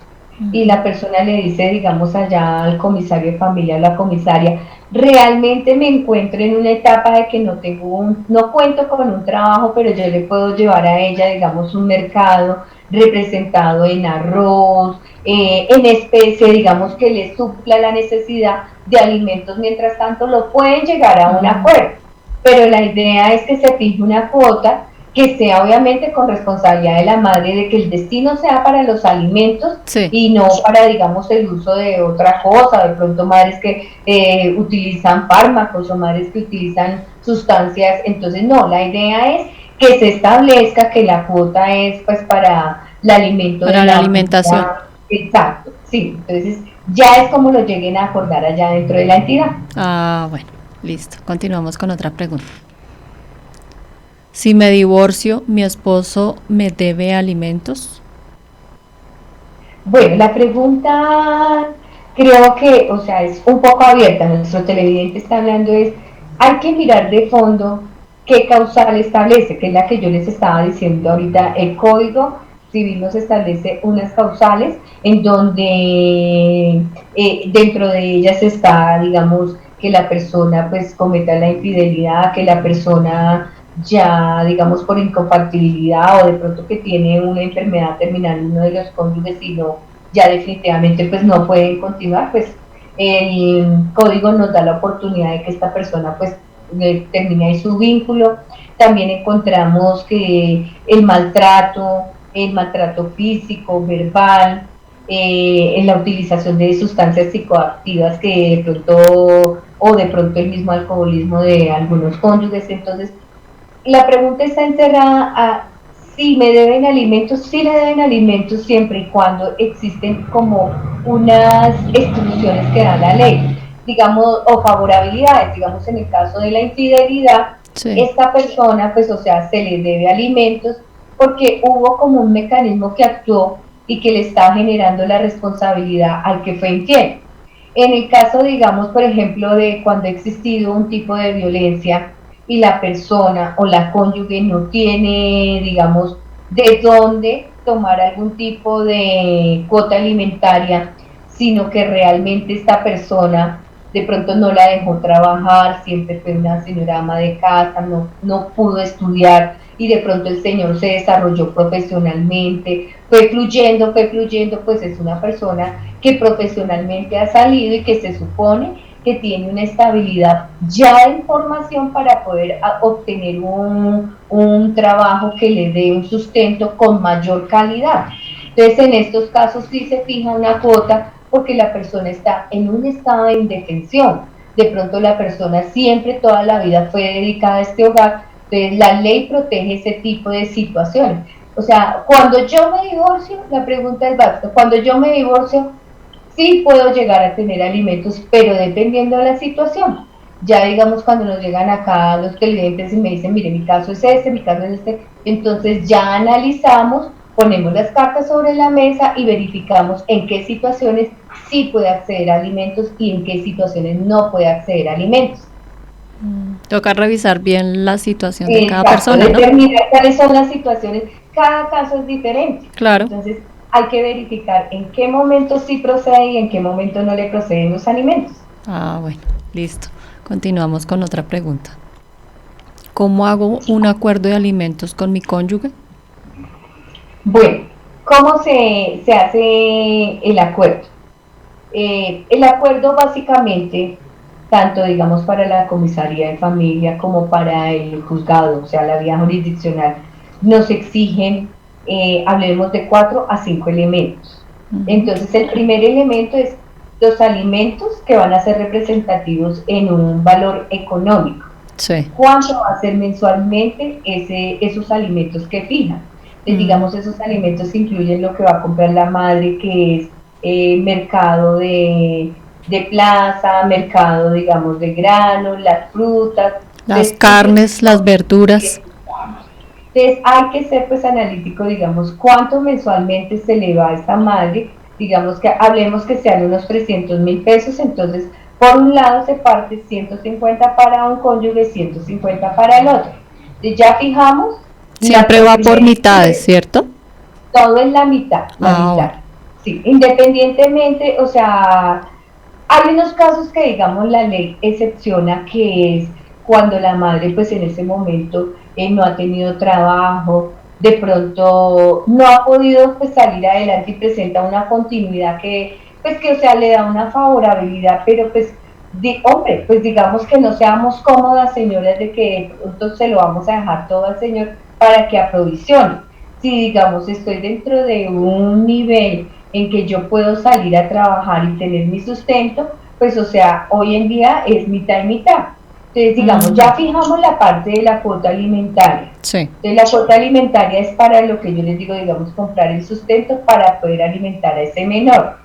y la persona le dice, digamos, allá al comisario de familia, a la comisaria, realmente me encuentro en una etapa de que no cuento con un trabajo, pero yo le puedo llevar a ella, digamos, un mercado representado en arroz, en especie, digamos, que le supla la necesidad de alimentos, mientras tanto lo pueden llegar a un acuerdo, pero la idea es que se fije una cuota que sea obviamente con responsabilidad de la madre, de que el destino sea para los alimentos, Sí. y no para, digamos, el uso de otra cosa. De pronto madres que utilizan fármacos o madres que utilizan sustancias. Entonces no, la idea es que se establezca que la cuota es pues para el alimento Para de la la alimentación. vida. Exacto, sí. Entonces ya es como lo lleguen a acordar allá dentro de la entidad. Ah, bueno, listo. Continuamos con otra pregunta. Si me divorcio, ¿mi esposo me debe alimentos? Bueno, la pregunta creo que, o sea, es un poco abierta. Nuestro televidente está hablando hay que mirar de fondo qué causal establece, que es la que yo les estaba diciendo ahorita. El Código Civil nos establece unas causales en donde dentro de ellas está, digamos, que la persona pues cometa la infidelidad, que la persona ya, digamos, por incompatibilidad o de pronto que tiene una enfermedad terminal en uno de los cónyuges y no, ya definitivamente pues no pueden continuar, pues el código nos da la oportunidad de que esta persona pues termine ahí su vínculo. También encontramos que el maltrato físico, verbal, en la utilización de sustancias psicoactivas que de pronto, o de pronto el mismo alcoholismo de algunos cónyuges. Entonces, la pregunta está encerrada a si me deben alimentos. Sí le deben alimentos siempre y cuando existen como unas exclusiones que da la ley, digamos, o favorabilidades. Digamos, en el caso de la infidelidad, Sí. esta persona, pues, o sea, se le debe alimentos porque hubo como un mecanismo que actuó y que le está generando la responsabilidad al que fue infiel. En el caso, digamos, por ejemplo, de cuando ha existido un tipo de violencia y la persona o la cónyuge no tiene, digamos, de dónde tomar algún tipo de cuota alimentaria, sino que realmente esta persona de pronto no la dejó trabajar, siempre fue una señora ama de casa, no pudo estudiar, y de pronto el señor se desarrolló profesionalmente, fue fluyendo, pues es una persona que profesionalmente ha salido y que se supone que tiene una estabilidad ya de información para poder obtener un trabajo que le dé un sustento con mayor calidad. Entonces, en estos casos sí se fija una cuota porque la persona está en un estado de indefensión. De pronto la persona siempre, toda la vida fue dedicada a este hogar, entonces la ley protege ese tipo de situaciones. O sea, cuando yo me divorcio, la pregunta es básica, cuando yo me divorcio, sí puedo llegar a tener alimentos, pero dependiendo de la situación. Ya digamos cuando nos llegan acá los clientes y me dicen, mire, mi caso es este, mi caso es este, entonces ya analizamos, ponemos las cartas sobre la mesa y verificamos en qué situaciones sí puede acceder a alimentos y en qué situaciones no puede acceder a alimentos. Toca revisar bien la situación de cada Exacto, persona, ¿no? determinar cuáles son las situaciones, cada caso es diferente. Claro. Entonces, hay que verificar en qué momento sí procede y en qué momento no le proceden los alimentos. Ah, bueno, listo. Continuamos con otra pregunta. ¿Cómo hago un acuerdo de alimentos con mi cónyuge? Bueno, ¿cómo se hace el acuerdo? El acuerdo básicamente, tanto digamos para la comisaría de familia como para el juzgado, o sea, la vía jurisdiccional, nos exigen, hablemos de 4 a 5 elementos. Entonces, el primer elemento es los alimentos que van a ser representativos en un valor económico. Sí. ¿Cuánto va a ser mensualmente esos alimentos que fijan? Entonces, digamos, esos alimentos incluyen lo que va a comprar la madre, que es mercado de plaza, mercado, digamos, de granos, las frutas, las carnes, las verduras. Entonces hay que ser pues analítico, digamos, cuánto mensualmente se le va a esta madre, digamos que hablemos que sean unos 300.000 pesos, entonces por un lado se parte 150 para un cónyuge, 150 para el otro. Entonces ya fijamos. Siempre va por mitades, ¿cierto? Todo es la mitad, sí, independientemente, o sea, hay unos casos que, digamos, la ley excepciona, que es cuando la madre, pues en ese momento, no ha tenido trabajo, de pronto no ha podido pues salir adelante y presenta una continuidad que, pues que, o sea, le da una favorabilidad, pero pues, hombre, pues digamos que no seamos cómodas, señoras, de que de pronto se lo vamos a dejar todo al Señor para que aprovisione. Si, digamos, estoy dentro de un nivel en que yo puedo salir a trabajar y tener mi sustento, pues o sea, hoy en día es mitad y mitad. Entonces, digamos, ya fijamos la parte de la cuota alimentaria. Sí. Entonces, la cuota alimentaria es para lo que yo les digo, digamos, comprar el sustento para poder alimentar a ese menor.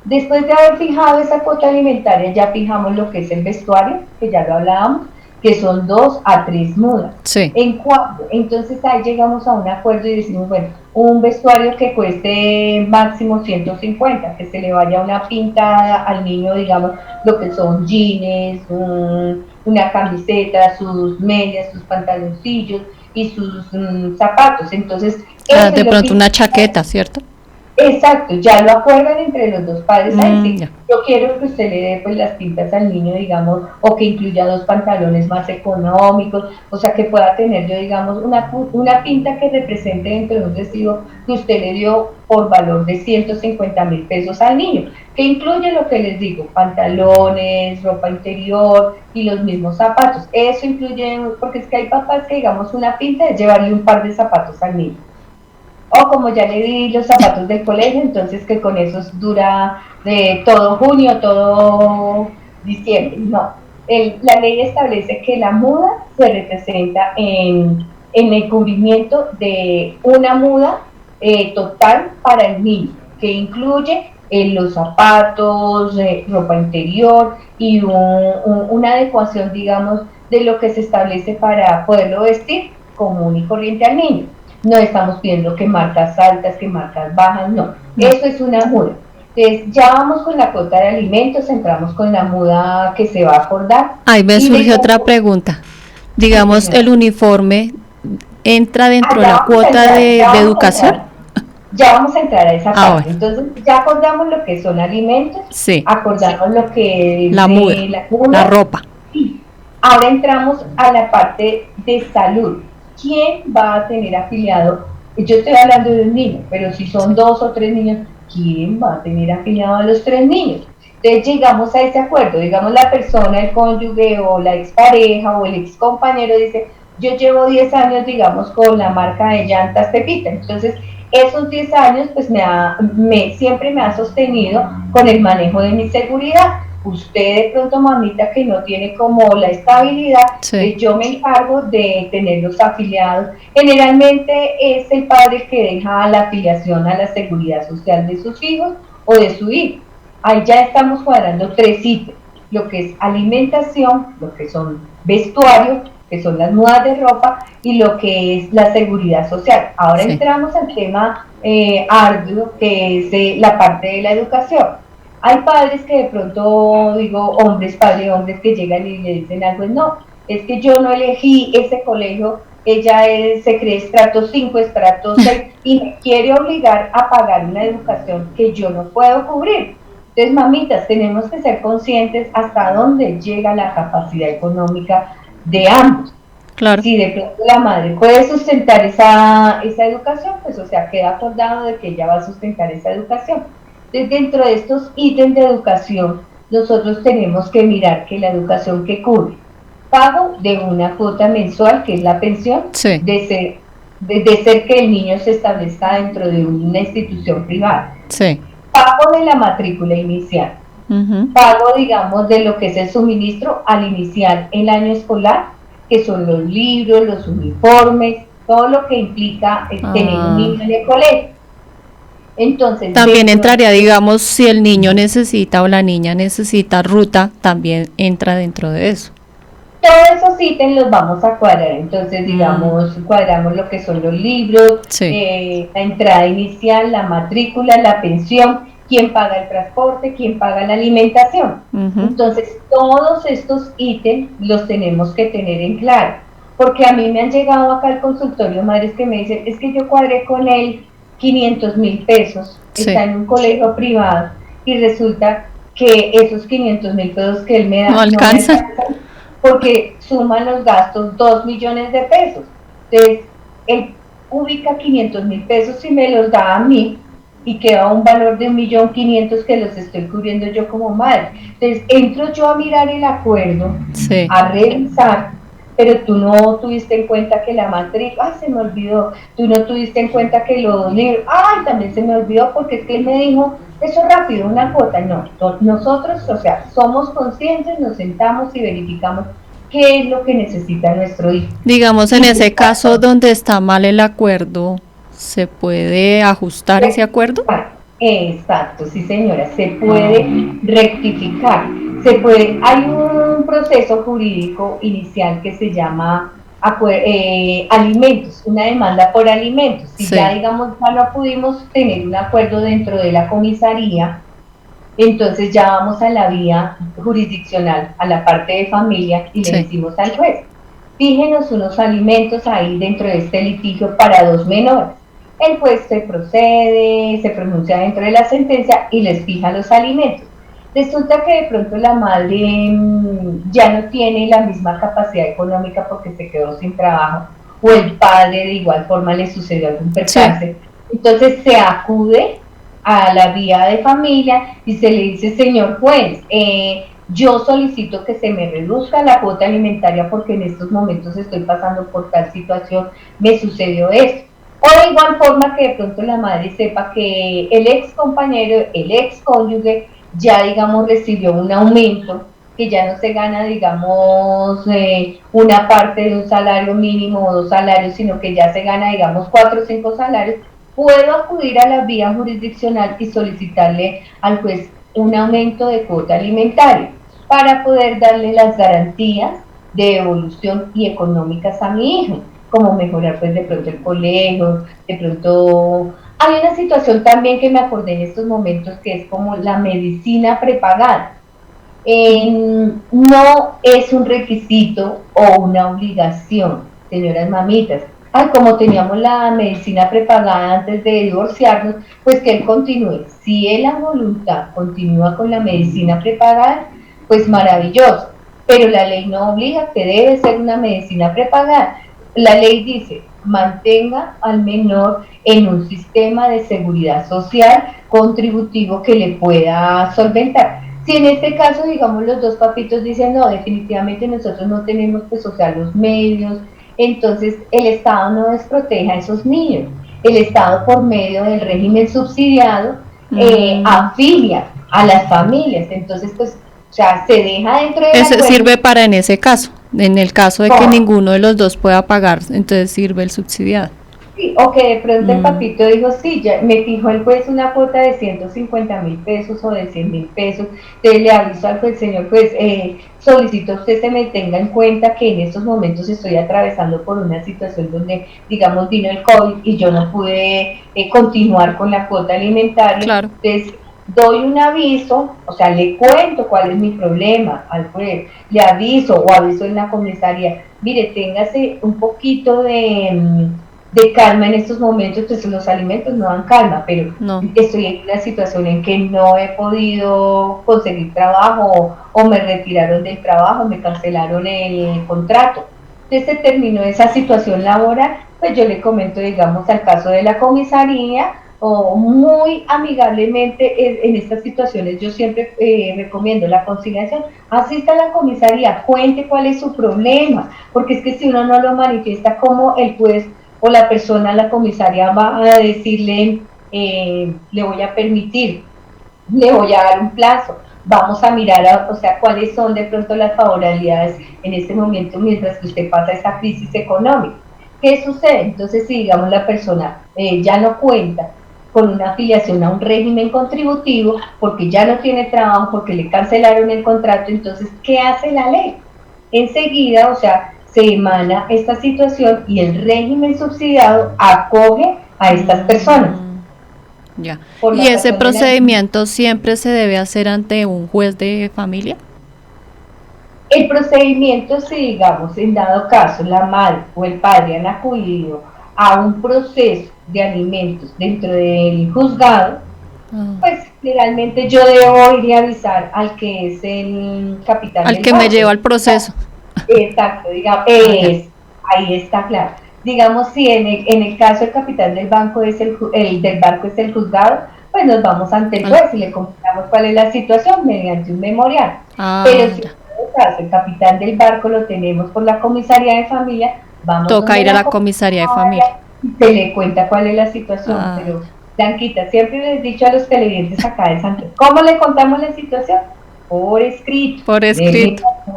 Después de haber fijado esa cuota alimentaria, ya fijamos lo que es el vestuario, que ya lo hablábamos, que son 2 a 3 mudas. Sí. ¿En cuánto? Entonces ahí llegamos a un acuerdo y decimos, bueno, un vestuario que cueste máximo 150, que se le vaya una pinta al niño, digamos, lo que son jeans, una camiseta, sus medias, sus pantaloncillos y sus zapatos. Entonces, De pronto una chaqueta, ¿cierto? Exacto, ya lo acuerdan entre los dos padres. Ay, sí, Ya. yo quiero que usted le dé pues las pintas al niño, digamos, o que incluya 2 pantalones más económicos, o sea, que pueda tener yo, digamos, una pinta que represente dentro de un recibo que usted le dio por valor de 150,000 pesos al niño, que incluye lo que les digo, pantalones, ropa interior y los mismos zapatos. Eso incluye, porque es que hay papás que, digamos, una pinta es llevarle un par de zapatos al niño. O como ya le di los zapatos del colegio, entonces que con esos dura de todo junio, todo diciembre. No, la ley establece que la muda se representa en el cubrimiento de una muda total para el niño, que incluye los zapatos, ropa interior y una adecuación, digamos, de lo que se establece para poderlo vestir común y corriente al niño. No estamos pidiendo que marcas altas, que marcas bajas, no. Eso es una muda. Entonces, ya vamos con la cuota de alimentos, entramos con la muda que se va a acordar. Ahí me surge otra pregunta. Digamos, el uniforme entra dentro de la cuota de educación. Ya vamos a entrar a esa parte. Bueno. Entonces, ya acordamos lo que son alimentos, sí. Acordamos lo que es la muda, la ropa. Sí. Ahora entramos a la parte de salud. ¿Quién va a tener afiliado? Yo estoy hablando de un niño, pero si son 2 o 3 niños, ¿quién va a tener afiliado a los 3 niños? Entonces llegamos a ese acuerdo, digamos la persona, el cónyuge o la expareja o el ex compañero dice, yo llevo 10 años, digamos, con la marca de llantas Pepita, entonces esos 10 años pues siempre me ha sostenido con el manejo de mi seguridad. Usted de pronto, mamita, que no tiene como la estabilidad, sí. Yo me encargo de tenerlos afiliados. Generalmente es el padre que deja la afiliación a la seguridad social de sus hijos o de su hijo. Ahí ya estamos cuadrando 3 ítems, lo que es alimentación, lo que son vestuarios, que son las mudas de ropa, y lo que es la seguridad social. Ahora sí. Entramos al tema arduo, que es la parte de la educación. Hay padres que de pronto, digo, hombres que llegan y le dicen algo, no, es que yo no elegí ese colegio, ella se cree estrato 5, estrato 6, y me quiere obligar a pagar una educación que yo no puedo cubrir. Entonces, mamitas, tenemos que ser conscientes hasta dónde llega la capacidad económica de ambos. Claro. Si de pronto la madre puede sustentar esa educación, pues o sea, queda acordado de que ella va a sustentar esa educación. Entonces, dentro de estos ítems de educación, nosotros tenemos que mirar que la educación que cubre, pago de una cuota mensual, que es la pensión, sí. de ser que el niño se establezca dentro de una institución privada. Sí. Pago de la matrícula inicial. Pago, digamos, de lo que es el suministro al iniciar el año escolar, que son los libros, los uniformes, todo lo que implica tener un niño en el colegio. Entonces, también entraría, digamos, si el niño necesita o la niña necesita ruta, también entra dentro de eso. Todos esos ítems los vamos a cuadrar, entonces digamos, cuadramos lo que son los libros, sí. La entrada inicial, la matrícula, la pensión, quién paga el transporte, quién paga la alimentación. Entonces, todos estos ítems los tenemos que tener en claro, porque a mí me han llegado acá al consultorio madres que me dicen, es que yo cuadré con él 500.000 pesos, Sí. está en un colegio privado y resulta que esos 500.000 pesos que él me da No no me alcanza. alcanzan porque suman los gastos 2 millones de pesos. Entonces, él ubica 500.000 pesos y me los da a mí y queda un valor de 1.500.000 que los estoy cubriendo yo como madre. Entonces, entro yo a mirar el acuerdo, Sí. a revisar, pero tú no tuviste en cuenta que la matrícula, se me olvidó, tú no tuviste en cuenta que los libros, también se me olvidó porque es que él me dijo, eso rápido, una cuota, no, nosotros, o sea, somos conscientes, nos sentamos y verificamos qué es lo que necesita nuestro hijo. Digamos, en ese caso donde está mal el acuerdo, ¿se puede ajustar ese acuerdo? Exacto, sí señora, se puede rectificar, hay un proceso jurídico inicial que se llama alimentos, una demanda por alimentos. Si Sí. ya digamos ya no pudimos tener un acuerdo dentro de la comisaría, entonces ya vamos a la vía jurisdiccional, a la parte de familia y le Sí. decimos al juez, fíjenos unos alimentos ahí dentro de este litigio para 2 menores. El juez se procede, se pronuncia dentro de la sentencia y les fija los alimentos. Resulta que de pronto la madre ya no tiene la misma capacidad económica porque se quedó sin trabajo, o el padre de igual forma le sucedió algún percance. Sí. Entonces se acude a la vía de familia y se le dice, señor juez, yo solicito que se me reduzca la cuota alimentaria porque en estos momentos estoy pasando por tal situación, me sucedió esto. O de igual forma que de pronto la madre sepa que el ex compañero, el ex cónyuge, ya digamos recibió un aumento, que ya no se gana digamos una parte de un salario mínimo o 2 salarios, sino que ya se gana digamos 4 o 5 salarios, puedo acudir a la vía jurisdiccional y solicitarle al juez un aumento de cuota alimentaria para poder darle las garantías de evolución y económicas a mi hijo, como mejorar pues de pronto el colegio, de pronto hay una situación también que me acordé en estos momentos que es como la medicina prepagada. No es un requisito o una obligación, señoras mamitas. Como teníamos la medicina prepagada antes de divorciarnos, pues que él continúe. Si él a voluntad continúa con la medicina prepagada, pues maravilloso. Pero la ley no obliga que debe ser una medicina prepagada. La ley dice, mantenga al menor en un sistema de seguridad social contributivo que le pueda solventar. Si en este caso, digamos, los dos papitos dicen, no, definitivamente nosotros no tenemos, pues, o sea, los medios, entonces el Estado no desprotege a esos niños. El Estado, por medio del régimen subsidiado, afilia a las familias. Entonces, pues, o sea, se deja dentro de Ese sirve para en ese caso, en el caso de que ninguno de los dos pueda pagar, entonces sirve el subsidiado. Sí, o que de pronto el papito dijo, sí, ya me fijó el juez una cuota de 150.000 pesos o de 100.000 pesos, entonces le aviso al juez, señor juez, solicito a usted se me tenga en cuenta que en estos momentos estoy atravesando por una situación donde, digamos, vino el COVID y yo no pude continuar con la cuota alimentaria, claro. Entonces doy un aviso, o sea, le cuento cuál es mi problema al juez, le aviso o aviso en la comisaría, mire, téngase un poquito de calma en estos momentos, pues los alimentos no dan calma, pero no. Estoy en una situación en que no he podido conseguir trabajo o me retiraron del trabajo, me cancelaron el contrato. Entonces se terminó esa situación laboral, pues yo le comento, digamos, al caso de la comisaría, o muy amigablemente en estas situaciones yo siempre recomiendo la conciliación, asista a la comisaría, cuente cuál es su problema, porque es que si uno no lo manifiesta, como el juez o la persona, la comisaria va a decirle, le voy a permitir, le voy a dar un plazo, vamos a mirar, o sea, cuáles son de pronto las favorabilidades en este momento mientras que usted pasa esa crisis económica. ¿Qué sucede? Entonces, si digamos la persona ya no cuenta con una afiliación a un régimen contributivo, porque ya no tiene trabajo, porque le cancelaron el contrato, entonces, ¿qué hace la ley? Enseguida, o sea, se emana esta situación y el régimen subsidiado acoge a estas personas. Ya. ¿Y ese procedimiento siempre se debe hacer ante un juez de familia? El procedimiento, si digamos, en dado caso, la madre o el padre han acudido a un proceso de alimentos dentro del juzgado, Ah. pues generalmente yo debo ir y avisar al que es el capitán Al del que me banco. lleva al proceso. Exacto, digamos, Ah, ya. ahí está claro. Digamos, si en el caso el capitán del banco es el del banco es el juzgado, pues nos vamos ante el Al- juez y le comunicamos cuál es la situación mediante un memorial. Pero Ah, si en ya. todo caso el capitán del barco lo tenemos por la comisaría de familia, vamos Toca donde ir a la la comisaría de familia. comisaría y se le cuenta cuál es la situación. Ah, Pero, Blanquita, siempre les he dicho a los televidentes acá de Santos, ¿cómo le contamos la situación? Por escrito. por Le escrito, le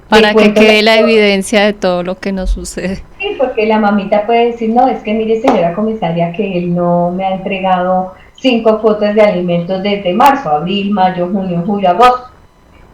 para que cuento la quede la historia. evidencia de todo lo que nos sucede. Sí, porque la mamita puede decir, no, es que mire, señora comisaria, que él no me ha entregado 5 cuotas de alimentos desde marzo, abril, mayo, junio, julio, agosto.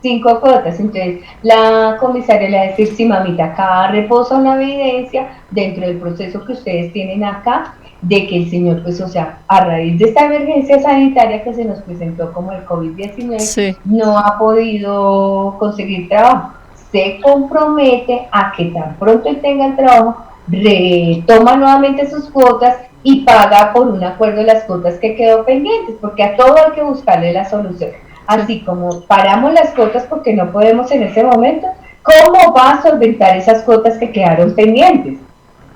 5 cuotas. Entonces, la comisaria le va a decir, sí, mamita, acá reposa una evidencia dentro del proceso que ustedes tienen acá, de que el señor, pues, o sea, a raíz de esta emergencia sanitaria que se nos presentó como el COVID-19, Sí. no ha podido conseguir trabajo. Se compromete a que tan pronto él tenga el trabajo, retoma nuevamente sus cuotas y paga por un acuerdo las cuotas que quedó pendientes, porque a todo hay que buscarle la solución. Sí. Así como paramos las cuotas porque no podemos en ese momento, ¿cómo va a solventar esas cuotas que quedaron pendientes?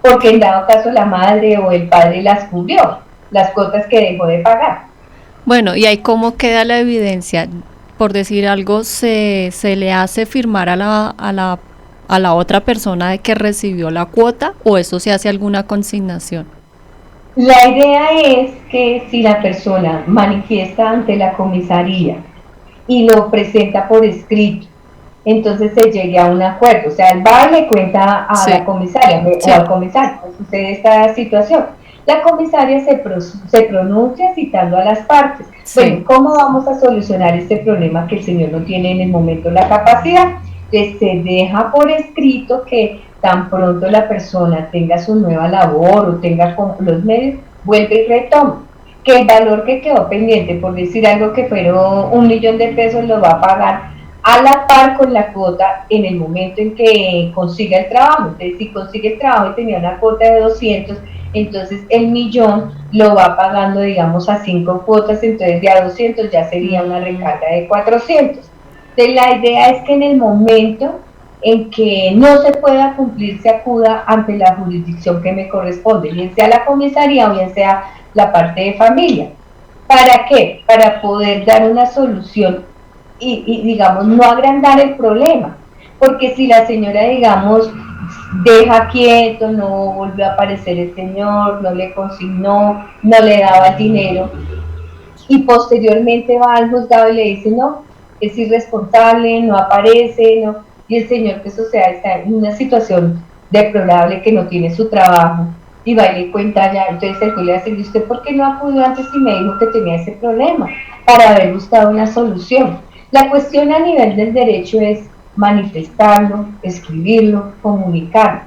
Porque en dado caso la madre o el padre las cubrió, las cuotas que dejó de pagar. Bueno, y ahí cómo queda la evidencia. Por decir algo, se le hace firmar a la otra persona de que recibió la cuota o eso se hace alguna consignación. La idea es que si la persona manifiesta ante la comisaría y lo presenta por escrito, entonces se llegue a un acuerdo. O sea, él va y le cuenta a la Sí, comisaria o sí, al comisario, pues sucede esta situación. La comisaria se pronuncia citando a las partes. sí. Bueno, ¿cómo vamos a solucionar este problema que el señor no tiene en el momento la capacidad? Entonces se deja por escrito que tan pronto la persona tenga su nueva labor o tenga los medios, vuelve y retoma. Que el valor que quedó pendiente, por decir algo que fueron 1.000.000 de pesos, lo va a pagar a la par con la cuota en el momento en que consiga el trabajo. Entonces, si consigue el trabajo y tenía una cuota de 200, entonces el 1.000.000 lo va pagando, digamos, a 5 cuotas, entonces de a 200 ya sería una recarga de 400. Entonces, la idea es que en el momento en que no se pueda cumplir, se acuda ante la jurisdicción que me corresponde, bien sea la comisaría o bien sea la parte de familia. ¿Para qué? Para poder dar una solución y digamos, no agrandar el problema. Porque si la señora, digamos, deja quieto, no volvió a aparecer el señor, no le consignó, no le daba el dinero, y posteriormente va al juzgado y le dice, no, es irresponsable, no aparece, no, y el señor, pues, o sea, está en una situación deplorable, que no tiene su trabajo, y va y le cuenta ya. Entonces el juez le dice, ¿y usted por qué no acudió antes y me dijo que tenía ese problema? Para haber buscado una solución. La cuestión a nivel del derecho es manifestarlo, escribirlo, comunicarlo.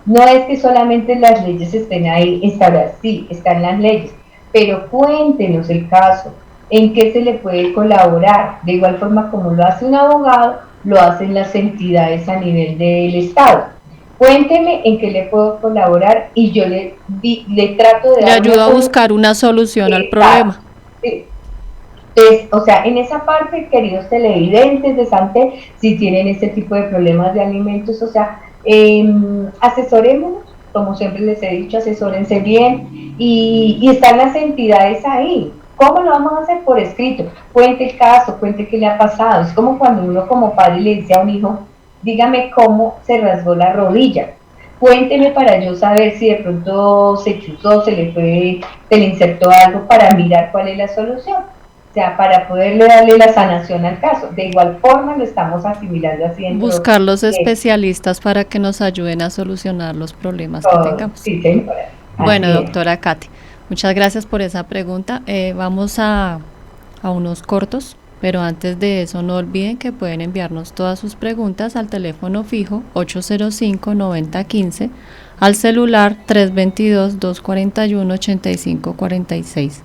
No es que solamente las leyes estén ahí instauradas, sí, están las leyes, pero cuéntenos el caso, en qué se le puede colaborar. De igual forma como lo hace un abogado, lo hacen las entidades a nivel del Estado. Cuénteme en qué le puedo colaborar y yo le trato de Le dar una ayuda a solución. buscar una solución al Exacto. problema. Entonces, o sea, en esa parte, queridos televidentes de Santé, si tienen este tipo de problemas de alimentos, o sea, asesorémonos, como siempre les he dicho, asesórense bien, y están las entidades ahí. ¿Cómo lo vamos a hacer? Por escrito. Cuente el caso, cuente qué le ha pasado. Es como cuando uno como padre le dice a un hijo, dígame cómo se rasgó la rodilla. Cuénteme para yo saber si de pronto se chuzó, se le insertó algo, para mirar cuál es la solución. O sea, para poderle darle la sanación al caso. De igual forma lo estamos asimilando así dentro Buscar los de especialistas para que nos ayuden a solucionar los problemas que todo. tengamos. Sí, señora. Bueno, Así es. doctora Katy, muchas gracias por esa pregunta. Vamos a unos cortos, pero antes de eso no olviden que pueden enviarnos todas sus preguntas al teléfono fijo 805-9015, al celular 322-241-8546.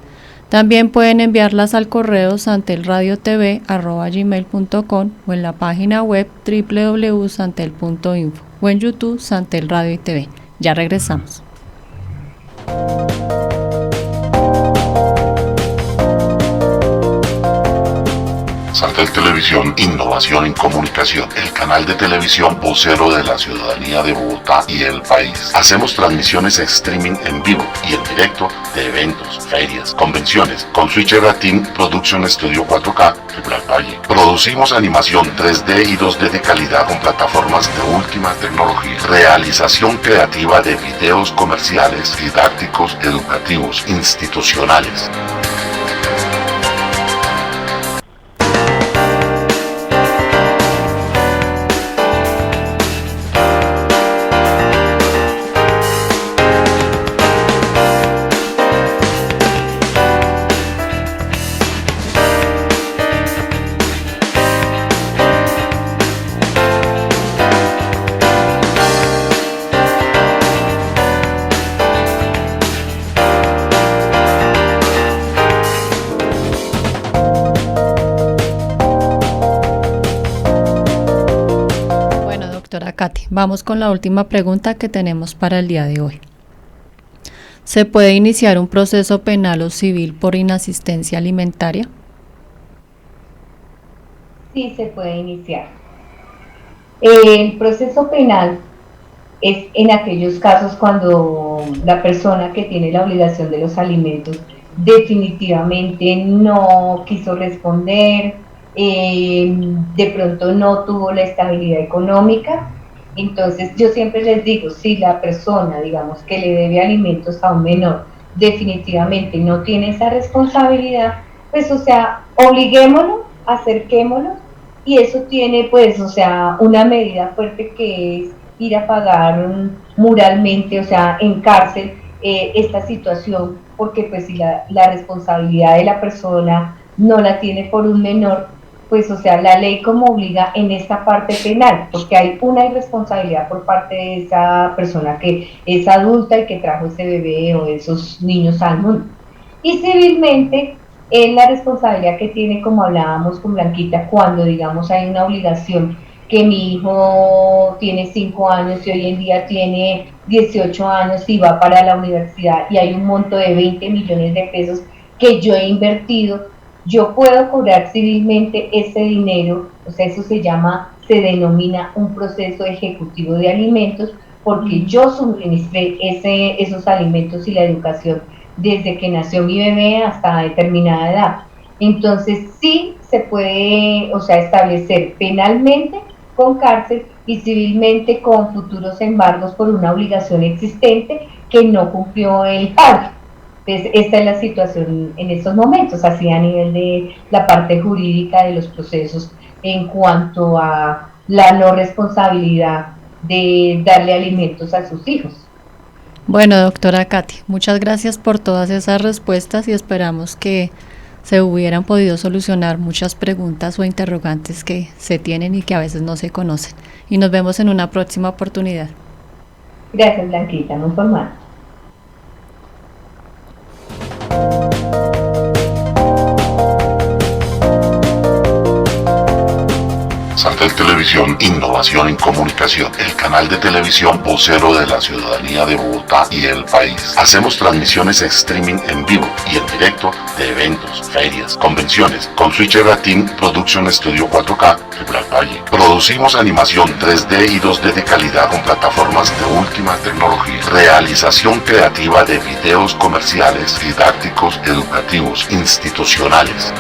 También pueden enviarlas al correo santelradiotv@gmail.com o en la página web www.santel.info o en YouTube Santel Radio y TV. Ya regresamos. Santel Televisión, innovación en comunicación, el canal de televisión vocero de la ciudadanía de Bogotá y el país. Hacemos transmisiones streaming en vivo y en directo de eventos, ferias, convenciones, con Switcher Team Production Studio 4K Black Valle. Producimos animación 3D y 2D de calidad con plataformas de última tecnología. Realización creativa de videos comerciales, didácticos, educativos, institucionales. Doctora Katy, vamos con la última pregunta que tenemos para el día de hoy. ¿Se puede iniciar un proceso penal o civil por inasistencia alimentaria? Sí, se puede iniciar. El proceso penal es en aquellos casos cuando la persona que tiene la obligación de los alimentos definitivamente no quiso responder, de pronto no tuvo la estabilidad económica. Entonces yo siempre les digo, si la persona, digamos, que le debe alimentos a un menor, definitivamente no tiene esa responsabilidad, pues, o sea, obliguémoslo, acerquémoslo, y eso tiene, pues, o sea, una medida fuerte que es ir a pagar moralmente, o sea, en cárcel, esta situación, porque pues si la responsabilidad de la persona no la tiene por un menor, pues, o sea, la ley como obliga en esta parte penal, porque hay una irresponsabilidad por parte de esa persona que es adulta y que trajo ese bebé o esos niños al mundo. Y civilmente, es la responsabilidad que tiene, como hablábamos con Blanquita, cuando, digamos, hay una obligación, que mi hijo tiene 5 años y hoy en día tiene 18 años y va para la universidad y hay un monto de 20 millones de pesos que yo he invertido, yo puedo cobrar civilmente ese dinero, o sea, eso se denomina un proceso ejecutivo de alimentos, porque yo suministré esos alimentos y la educación desde que nació mi bebé hasta determinada edad. Entonces sí se puede, o sea, establecer penalmente con cárcel y civilmente con futuros embargos por una obligación existente que no cumplió el pago. Entonces, esta es la situación en estos momentos, así a nivel de la parte jurídica de los procesos en cuanto a la no responsabilidad de darle alimentos a sus hijos. Bueno, doctora Katy, muchas gracias por todas esas respuestas y esperamos que se hubieran podido solucionar muchas preguntas o interrogantes que se tienen y que a veces no se conocen. Y nos vemos en una próxima oportunidad. Gracias, Blanquita, muy formal. Santel Televisión, innovación en comunicación, el canal de televisión vocero de la ciudadanía de Bogotá y el país. Hacemos transmisiones streaming en vivo y en directo de eventos, ferias, convenciones, con Switcher Team Production Studio 4K Black Valle. Producimos animación 3D y 2D de calidad con plataformas de última tecnología. Realización creativa de videos comerciales, didácticos, educativos, institucionales.